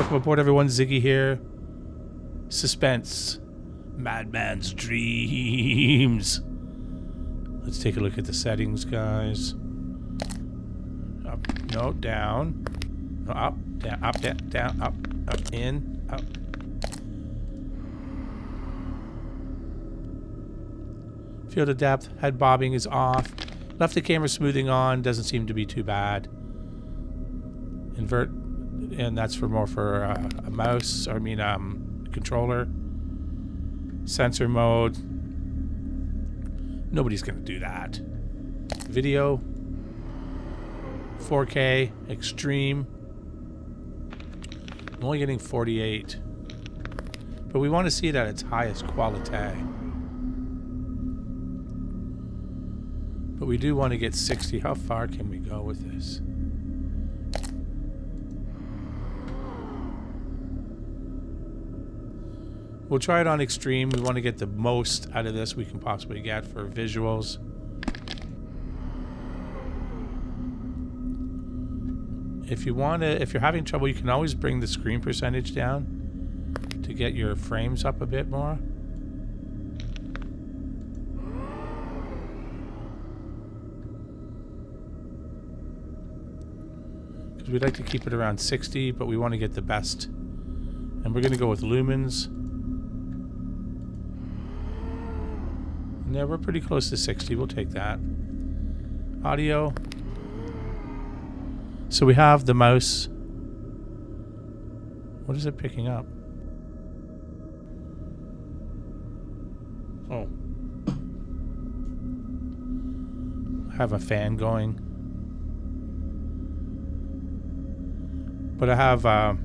Welcome aboard, everyone. Ziggy here. Suspense. Madman's dreams. Let's take a look at the settings, guys. Up, no, down. No, up, down, up, down, up, in, up. Field of depth, head bobbing is off. Left the camera smoothing on, doesn't seem to be too bad. Invert, and that's for more for a mouse, or controller. Sensor mode. Nobody's gonna do that. Video. 4K, extreme. I'm only getting 48. But we want to see it at its highest quality. But we do want to get 60. How far can we go with this? We'll try it on extreme. We want to get the most out of this we can possibly get for visuals. If you're having trouble, you can always bring the screen percentage down to get your frames up a bit more. Because we'd like to keep it around 60, but we want to get the best. And we're going to go with lumens. Yeah, we're pretty close to 60. We'll take that. Audio. So we have the mouse. What is it picking up? Oh. I have a fan going. But I have... hang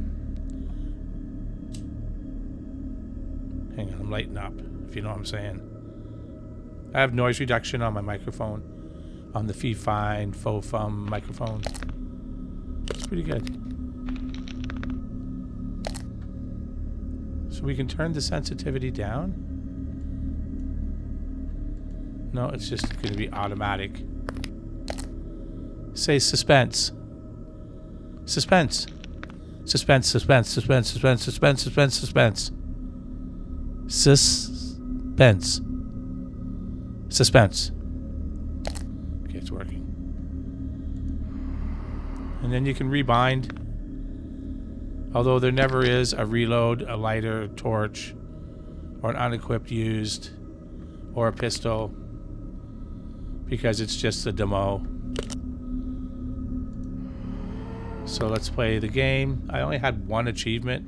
on, I'm lighting up, if you know what I'm saying. I have noise reduction on my microphone, on the Fine Faux Fum microphone. It's pretty good. So we can turn the sensitivity down. No, it's just going to be automatic. Say suspense. Suspense. Suspense, suspense, suspense, suspense, suspense, suspense, suspense. Suspense. Suspense. Okay, it's working. And then you can rebind. Although there never is a reload, a lighter, torch, or an unequipped used, or a pistol, because it's just a demo. So let's play the game. I only had one achievement,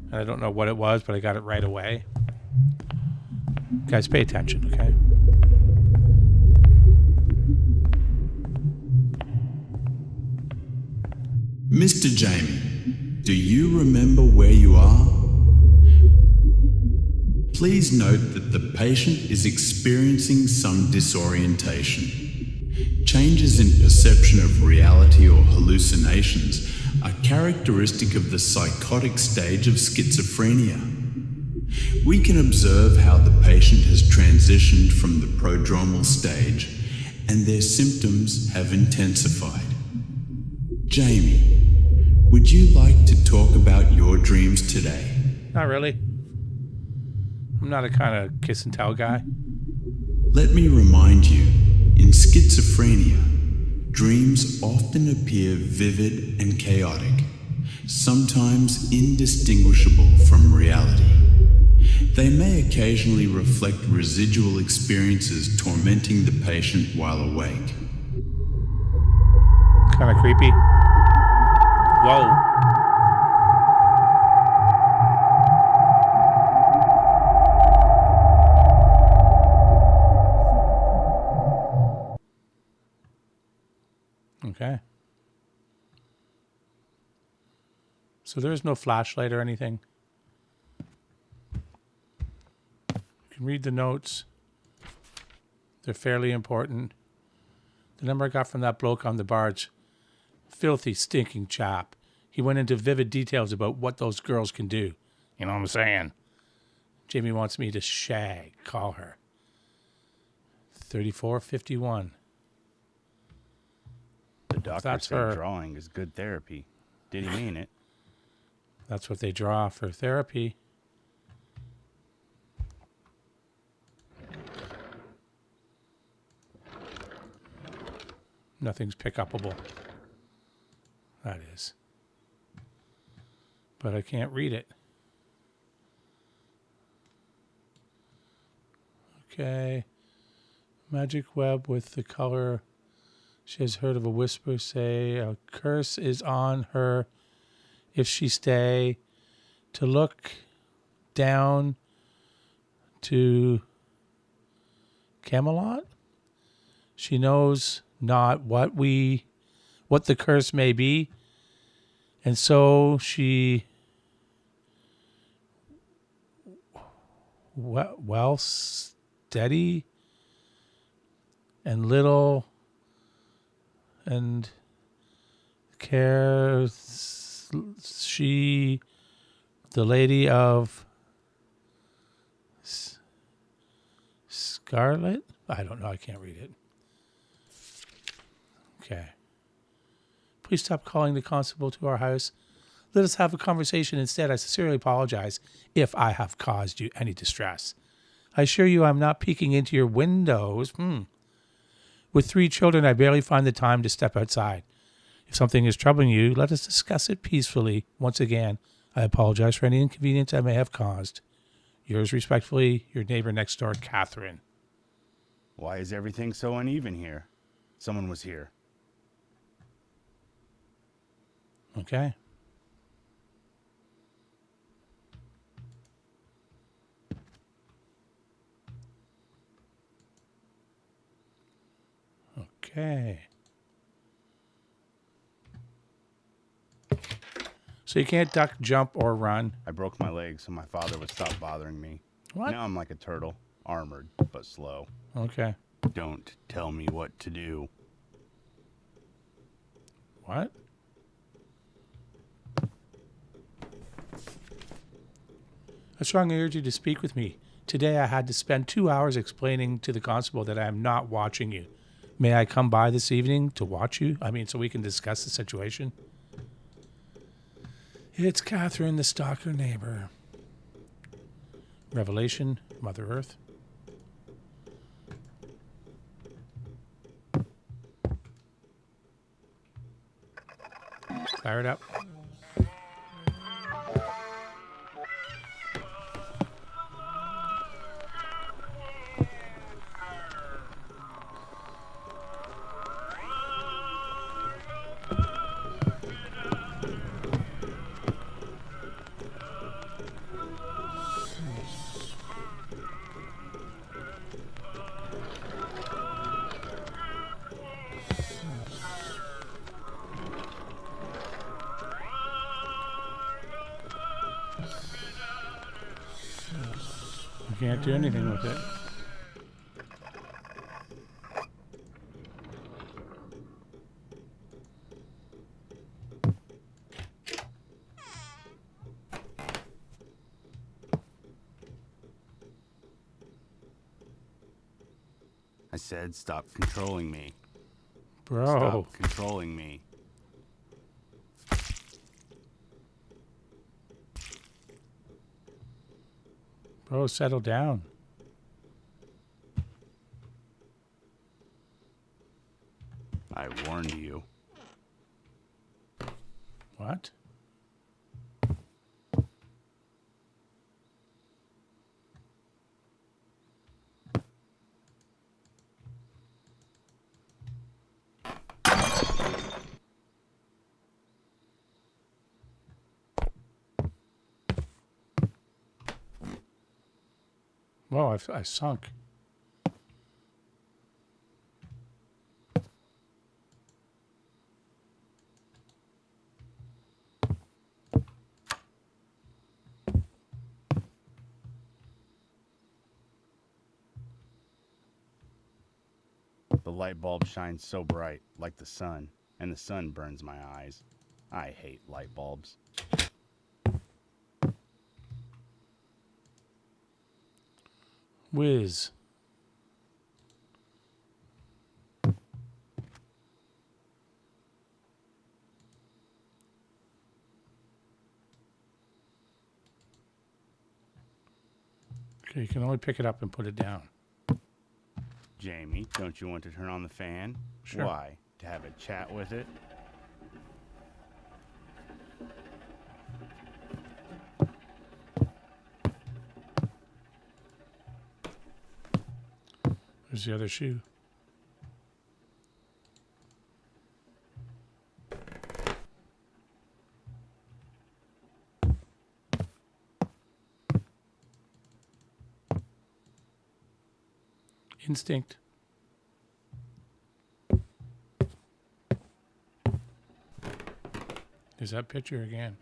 and I don't know what it was, but I got it right away. Guys, pay attention, okay? Mr. Jamie, do you remember where you are? Please note that the patient is experiencing some disorientation. Changes in perception of reality or hallucinations are characteristic of the psychotic stage of schizophrenia. We can observe how the patient has transitioned from the prodromal stage and their symptoms have intensified. Jamie, would you like to talk about your dreams today? Not really. I'm not a kind of kiss and tell guy. Let me remind you, in schizophrenia, dreams often appear vivid and chaotic, sometimes indistinguishable from reality. They may occasionally reflect residual experiences tormenting the patient while awake. Kind of creepy. Whoa. Okay. So there is no flashlight or anything. You can read the notes. They're fairly important. The number I got from that bloke on the barge. Filthy, stinking chap. He went into vivid details about what those girls can do. You know what I'm saying? Jamie wants me to shag. Call her. 3451. The doctor said drawing is good therapy. Did he mean it? That's what they draw for therapy. Nothing's pick-upable. That is. But I can't read it. Okay. Magic web with the color. She has heard of a whisper say a curse is on her if she stay. To look down to Camelot. She knows not what the curse may be, and so she well steady and little and cares she the lady of Scarlet? I don't know. I can't read it. Okay. Please stop calling the constable to our house. Let us have a conversation instead. I sincerely apologize if I have caused you any distress. I assure you I'm not peeking into your windows. With 3 children, I barely find the time to step outside. If something is troubling you, let us discuss it peacefully. Once again, I apologize for any inconvenience I may have caused. Yours respectfully, your neighbor next door, Catherine. Why is everything so uneven here? Someone was here. Okay. Okay. So you can't duck, jump, or run. I broke my leg so my father would stop bothering me. What? Now I'm like a turtle, armored, but slow. Okay. Don't tell me what to do. What? I strongly urge you to speak with me. Today I had to spend 2 hours explaining to the constable that I am not watching you. May I come by this evening to watch you? So we can discuss the situation? It's Catherine, the stalker neighbor. Revelation, Mother Earth. Fire it up. You can't do anything with it. I said stop controlling me. Bro. Stop controlling me. Bro, settle down. I warned you. What? Whoa, I sunk. The light bulb shines so bright, like the sun, and the sun burns my eyes. I hate light bulbs. Whiz. Okay, you can only pick it up and put it down. Jamie, don't you want to turn on the fan? Sure. Why? To have a chat with it? There's the other shoe. Instinct. There's that picture again.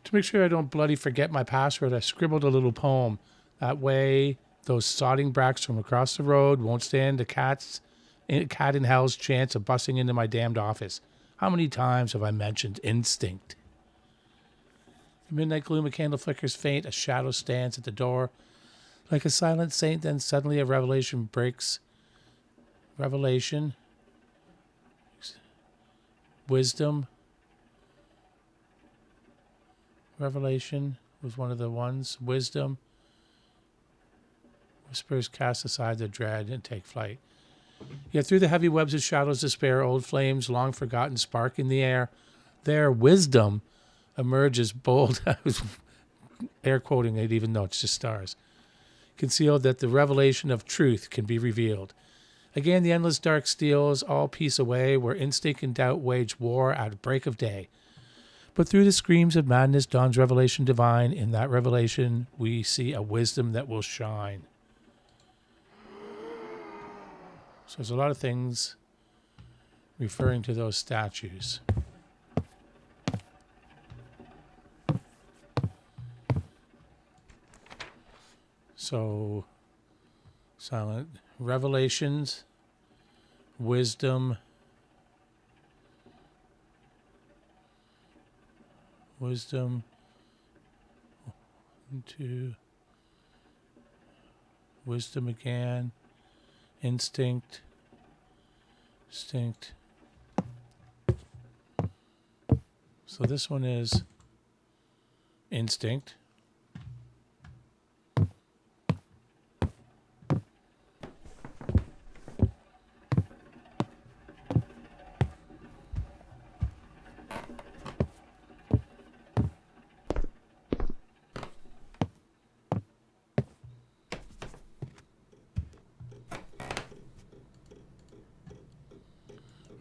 To make sure I don't bloody forget my password, I scribbled a little poem. That way, those sodding bracks from across the road won't stand a cat in hell's chance of busting into my damned office. How many times have I mentioned instinct? In midnight gloom, a candle flickers faint, a shadow stands at the door. Like a silent saint, then suddenly a revelation breaks. Revelation. Wisdom. Revelation was one of the ones. Wisdom. Whispers cast aside their dread and take flight. Yet through the heavy webs of shadows despair, old flames, long forgotten, spark in the air. There, wisdom emerges bold. I was air quoting it even though it's just stars. Concealed that the revelation of truth can be revealed. Again, the endless dark steals all peace away, where instinct and doubt wage war at break of day. But through the screams of madness dawns revelation divine. In that revelation, we see a wisdom that will shine. So there's a lot of things referring to those statues. So, silent revelations, wisdom, into wisdom again, instinct. So this one is instinct.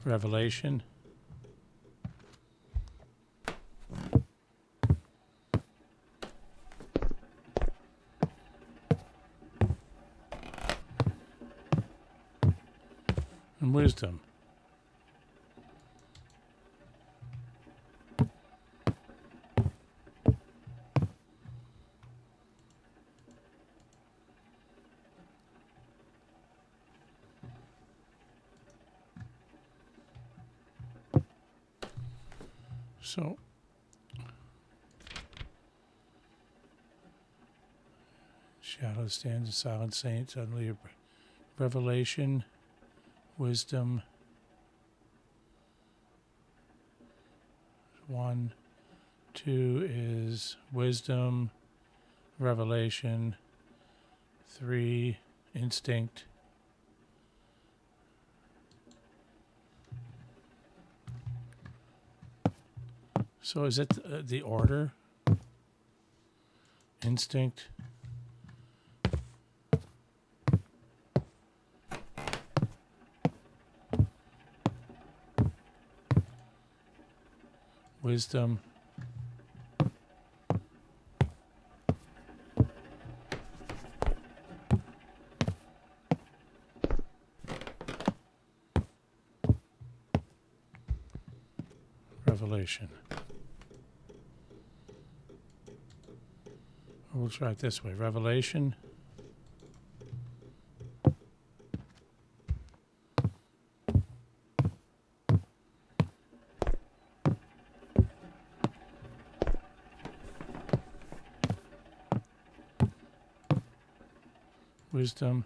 Revelation. And wisdom. So, shadow stands a silent saint, suddenly a revelation, wisdom. 1, 2 is wisdom, revelation. 3, instinct. So is it the order? Instinct. Wisdom. Revelation. We'll try it this way. Revelation. Wisdom.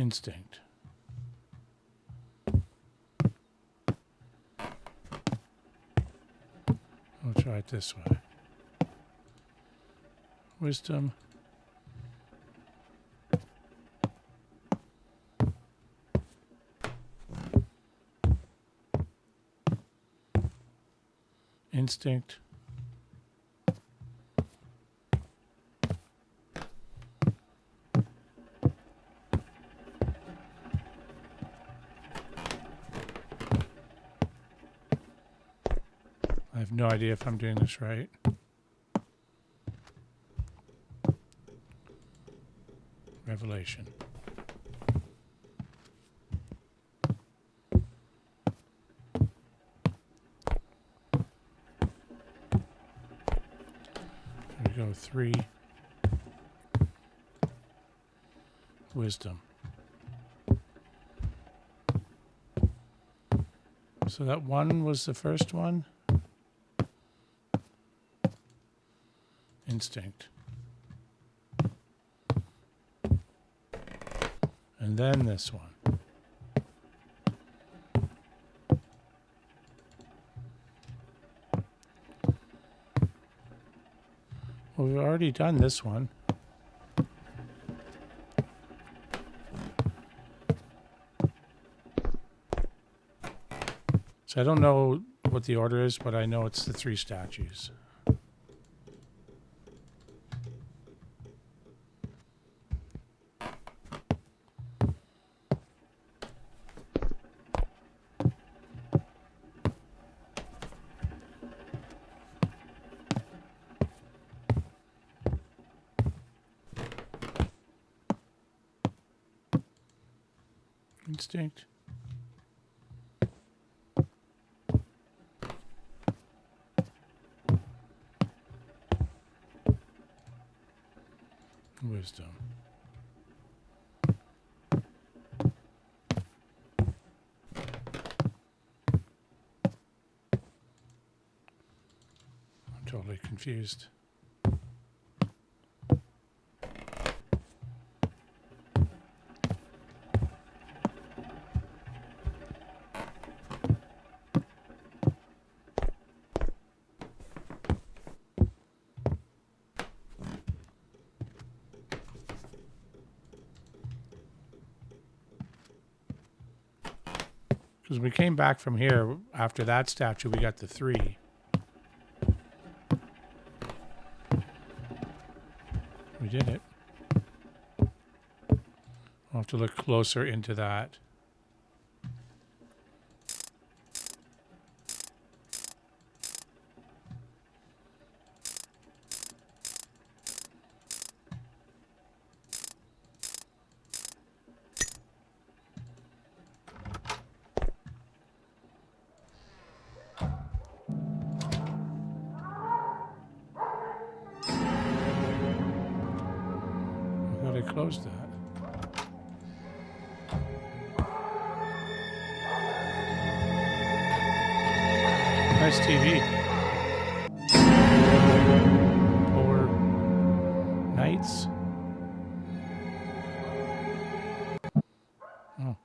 Instinct. We'll try it this way. Wisdom. Instinct. I have no idea if I'm doing this right. Revelation. There we go, 3. Wisdom. So that 1 was the first one. Instinct. And then this one. Well, we've already done this one. So I don't know what the order is, but I know it's the 3 statues. Instinct. Wisdom. I'm totally confused. Because we came back from here after that statue, we got the 3. We did it. I'll have to look closer into that. Close that. Nice TV. Polar nights. Oh.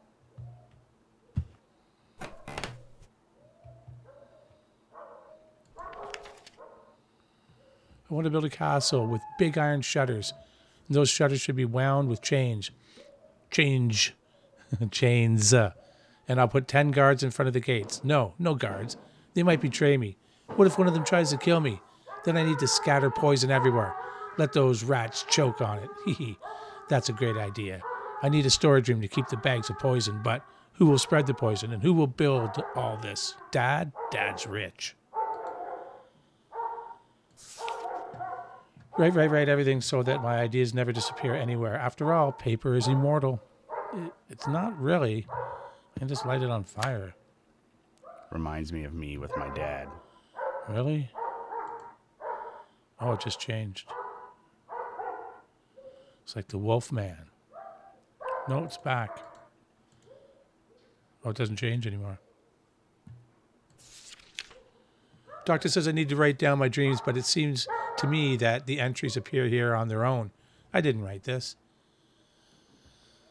I want to build a castle with big iron shutters. Those shutters should be wound with chains. Chains. And I'll put 10 guards in front of the gates. No guards. They might betray me. What if one of them tries to kill me? Then I need to scatter poison everywhere. Let those rats choke on it. That's a great idea. I need a storage room to keep the bags of poison, but who will spread the poison and who will build all this? Dad? Dad's rich. Right. Everything so that my ideas never disappear anywhere. After all, paper is immortal. It's not really. I can just light it on fire. Reminds me of me with my dad. Really? Oh, it just changed. It's like the Wolf Man. No, it's back. Oh, it doesn't change anymore. Doctor says I need to write down my dreams, but it seems to me that the entries appear here on their own. I didn't write this.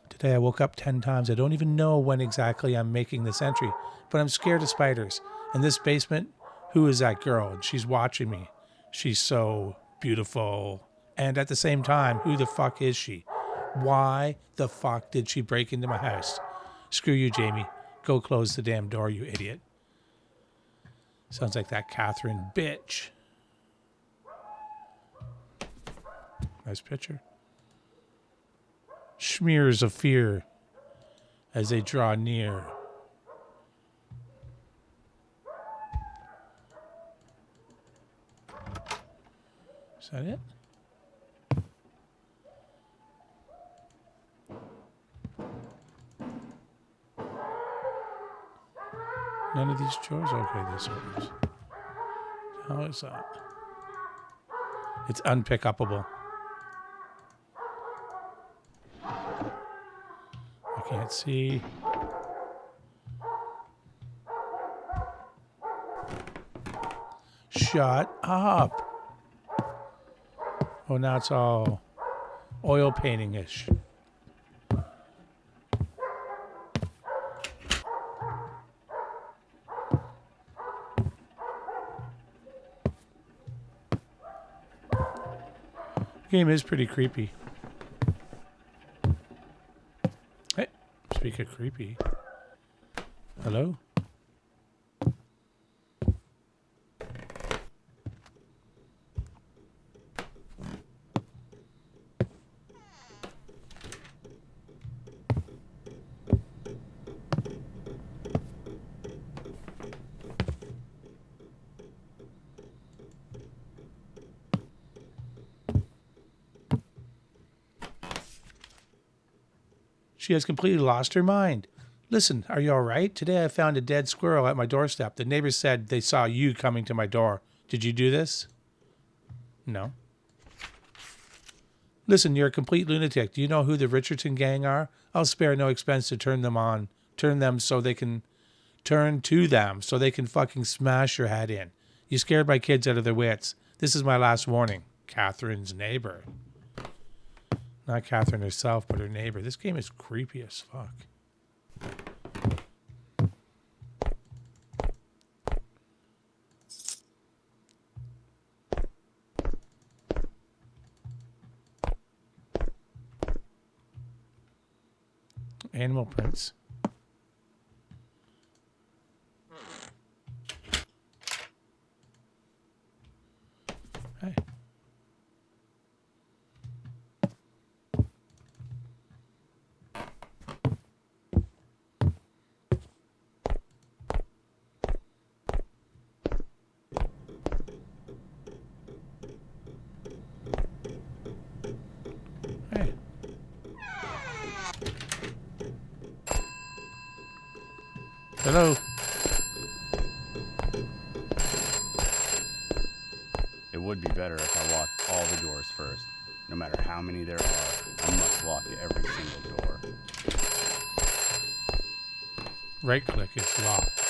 Did Today I woke up 10 times. I don't even know when exactly I'm making this entry, but I'm scared of spiders. In this basement, who is that girl? And she's watching me. She's so beautiful. And at the same time, who the fuck is she? Why the fuck did she break into my house? Screw you, Jamie. Go close the damn door, you idiot. Sounds like that Catherine bitch. Nice picture. Smears of fear as they draw near. Is that it? None of these drawers? Okay, this one is. How is that? It's unpickupable. I can't see. Shut up. Oh, now it's all oil painting-ish. Game is pretty creepy. Hey, speak of creepy. Hello? She has completely lost her mind. Listen, are you all right? Today I found a dead squirrel at my doorstep. The neighbors said they saw you coming to my door. Did you do this? No. Listen, you're a complete lunatic. Do you know who the Richardson gang are? I'll spare no expense to turn to them so they can fucking smash your head in. You scared my kids out of their wits. This is my last warning. Catherine's neighbor. Not Catherine herself, but her neighbor. This game is creepy as fuck. Animal prints. Hey. Hello. It would be better if I locked all the doors first. No matter how many there are, I must lock every single door. Right click is locked.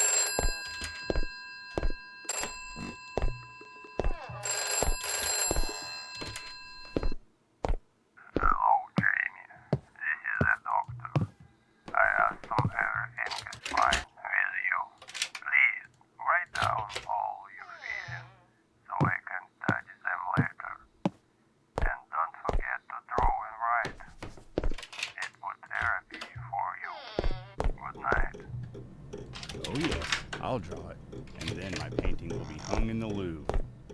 Oh yes, I'll draw it, and then my painting will be hung in the Louvre,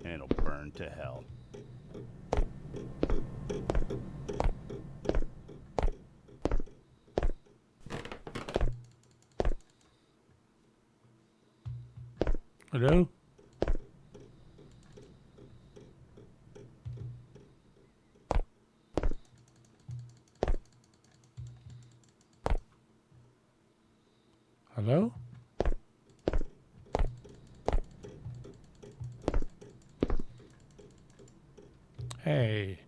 and it'll burn to hell. Hello? Hello? Hey.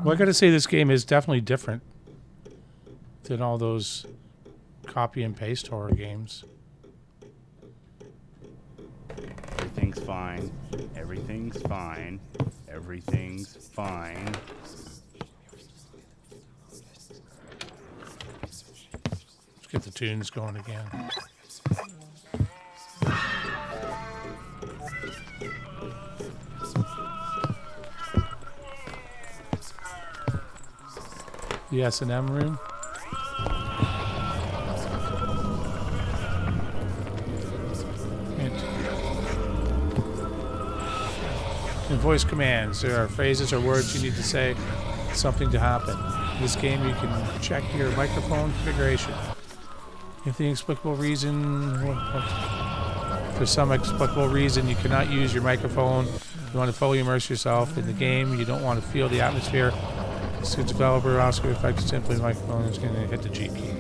Well, I gotta say this game is definitely different than all those copy and paste horror games. fine. Everything's fine. Everything's fine. Let's get the tunes going again. The S&M room. In voice commands, there are phrases or words you need to say something to happen. In this game, you can check your microphone configuration. If the inexplicable reason, for some explicable reason, you cannot use your microphone, you want to fully immerse yourself in the game, you don't want to feel the atmosphere. So developer Oscar effects simply microphone is going to hit the G key.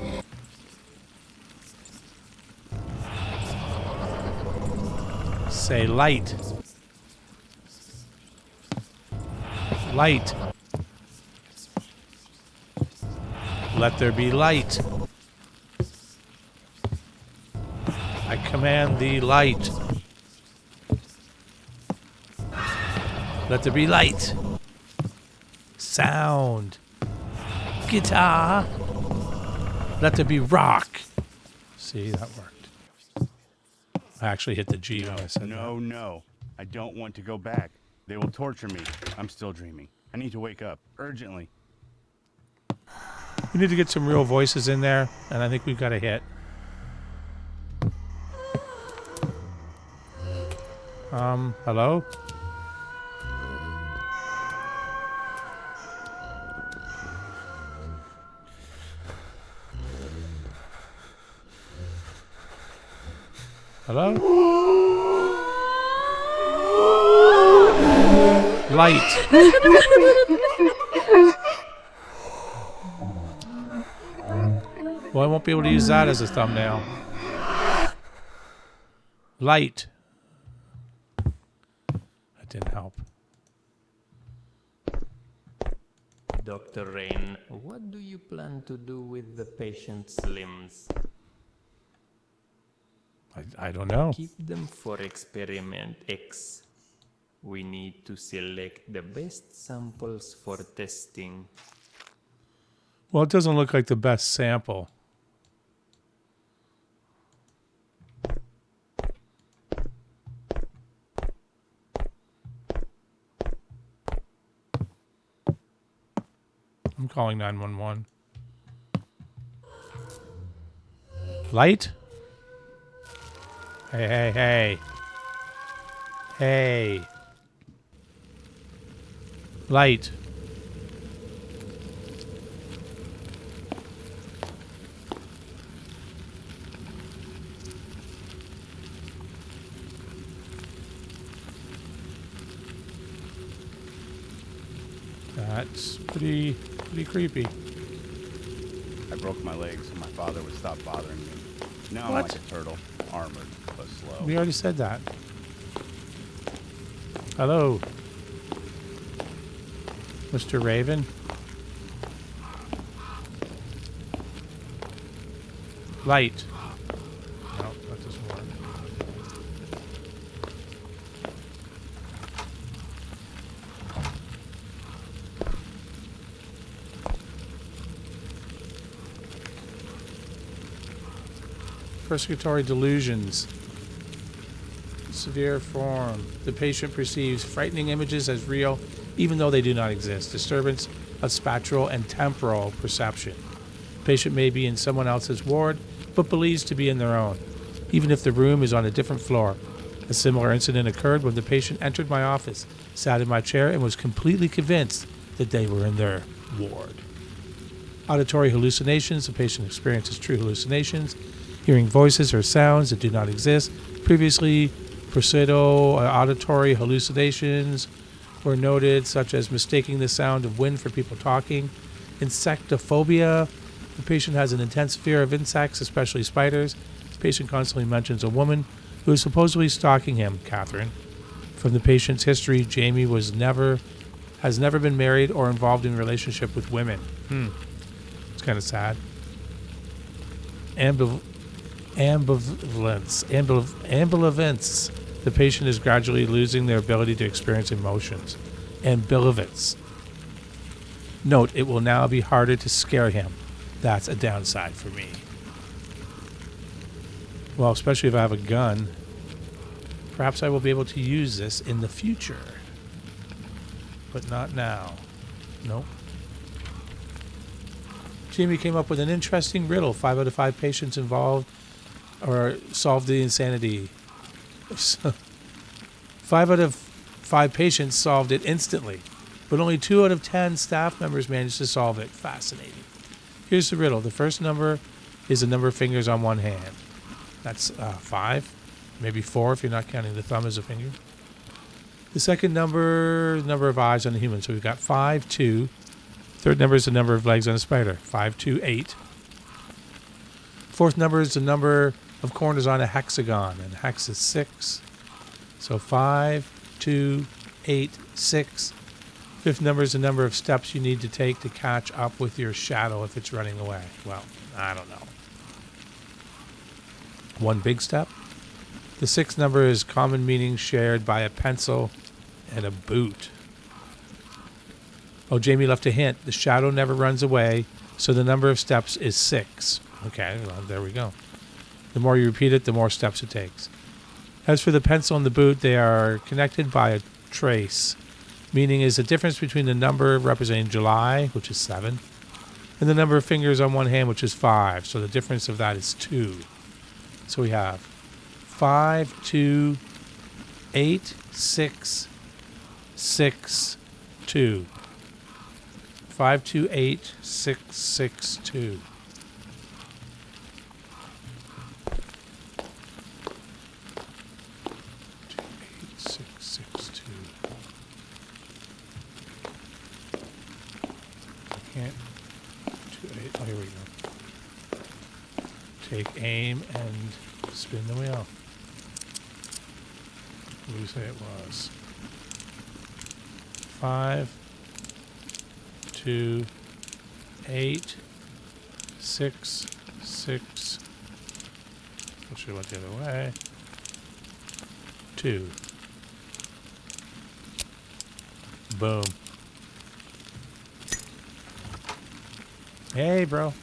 Say light. Light. Let there be light. I command the light. Let there be light. Sound. Guitar. Let there be rock. See, that worked. I actually hit the G when I said No, no. I don't want to go back. They will torture me. I'm still dreaming. I need to wake up. Urgently. We need to get some real voices in there, and I think we've got a hit. Hello? Hello? Light. Well, I won't be able to use that as a thumbnail. Light. That didn't help. Dr. Rain, what do you plan to do with the patient's limbs? I don't know. Keep them for experiment X. We need to select the best samples for testing. Well, it doesn't look like the best sample. I'm calling 911. Light? Hey, hey, hey. Hey. Light. That's pretty creepy. I broke my leg so my father would stop bothering me. Now I'm What? like a turtle, armored but slow. We already said that. Hello, Mr. Raven. Light. No, that doesn't work. Persecutory delusions. Severe form. The patient perceives frightening images as real, even though they do not exist. Disturbance of spatial and temporal perception. Patient may be in someone else's ward, but believes to be in their own, even if the room is on a different floor. A similar incident occurred when the patient entered my office, sat in my chair, and was completely convinced that they were in their ward. Auditory hallucinations. The patient experiences true hallucinations, hearing voices or sounds that do not exist. Previously, pseudo-auditory hallucinations were noted, such as mistaking the sound of wind for people talking. Insectophobia. The patient has an intense fear of insects, especially spiders. The patient constantly mentions a woman who is supposedly stalking him, Catherine. From the patient's history, Jamie has never been married or involved in a relationship with women. It's kind of sad. Ambivalence. The patient is gradually losing their ability to experience emotions. Ambivalence. Note, it will now be harder to scare him. That's a downside for me. Well, especially if I have a gun. Perhaps I will be able to use this in the future. But not now. Nope. Jamie came up with an interesting riddle. 5 out of 5 patients involved or solved the insanity. 5 out of 5 patients solved it instantly, but only 2 out of 10 staff members managed to solve it. Fascinating. Here's the riddle. The first number is the number of fingers on one hand. That's 5, maybe 4 if you're not counting the thumb as a finger. The second number is the number of eyes on a human. So we've got 5, 2. Third number is the number of legs on a spider. 5, 2, 8. Fourth number is the number of corners on a hexagon, and hex is 6. So 5, 2, 8, 6. Fifth number is the number of steps you need to take to catch up with your shadow if it's running away. Well, I don't know. 1 big step. The sixth number is common meaning shared by a pencil and a boot. Oh, Jamie left a hint. The shadow never runs away, so the number of steps is 6. Okay, well, there we go. The more you repeat it, the more steps it takes. As for the pencil and the boot, they are connected by a trace, meaning is the difference between the number representing July, which is 7, and the number of fingers on one hand, which is 5. So the difference of that is 2. So we have 5, 2, 8, 6, 6, 2. 5, 2, 8, 6, 6, 2. Oh, here we go. Take aim and spin the wheel. What do you say it was? 5, 2, 8, 6, 6. I should have went the other way. 2. Boom. Hey, bro.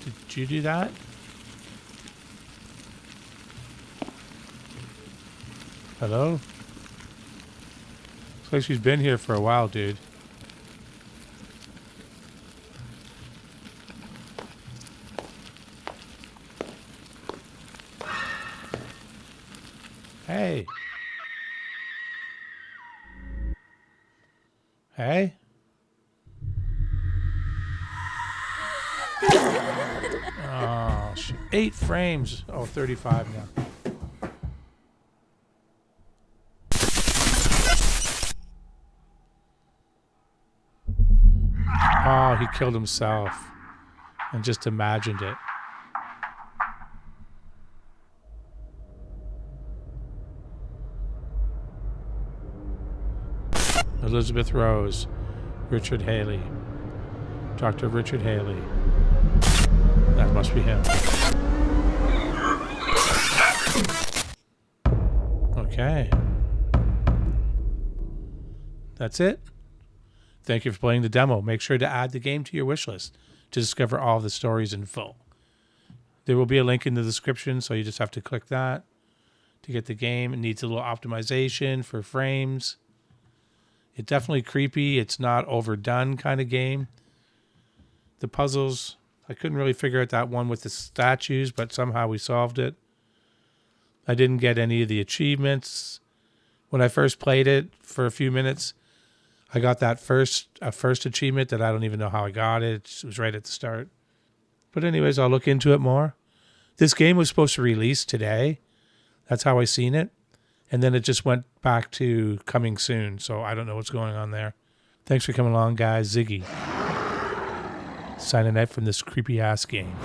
Did you do that? Hello? Looks like she's been here for a while, dude. Hey. Hey? Oh, shit. 8 frames. Oh, 35 now. Oh, he killed himself and just imagined it. Elizabeth Rose, Richard Haley, Dr. Richard Haley. That must be him. Okay. That's it. Thank you for playing the demo. Make sure to add the game to your wish list to discover all of the stories in full. There will be a link in the description, so you just have to click that to get the game. It needs a little optimization for frames. It's definitely creepy. It's not overdone kind of game. The puzzles, I couldn't really figure out that one with the statues, but somehow we solved it. I didn't get any of the achievements. When I first played it for a few minutes, I got that first achievement that I don't even know how I got it. It was right at the start. But anyways, I'll look into it more. This game was supposed to release today. That's how I seen it. And then it just went back to coming soon. So I don't know what's going on there. Thanks for coming along, guys. Ziggy. Signing out from this creepy ass game.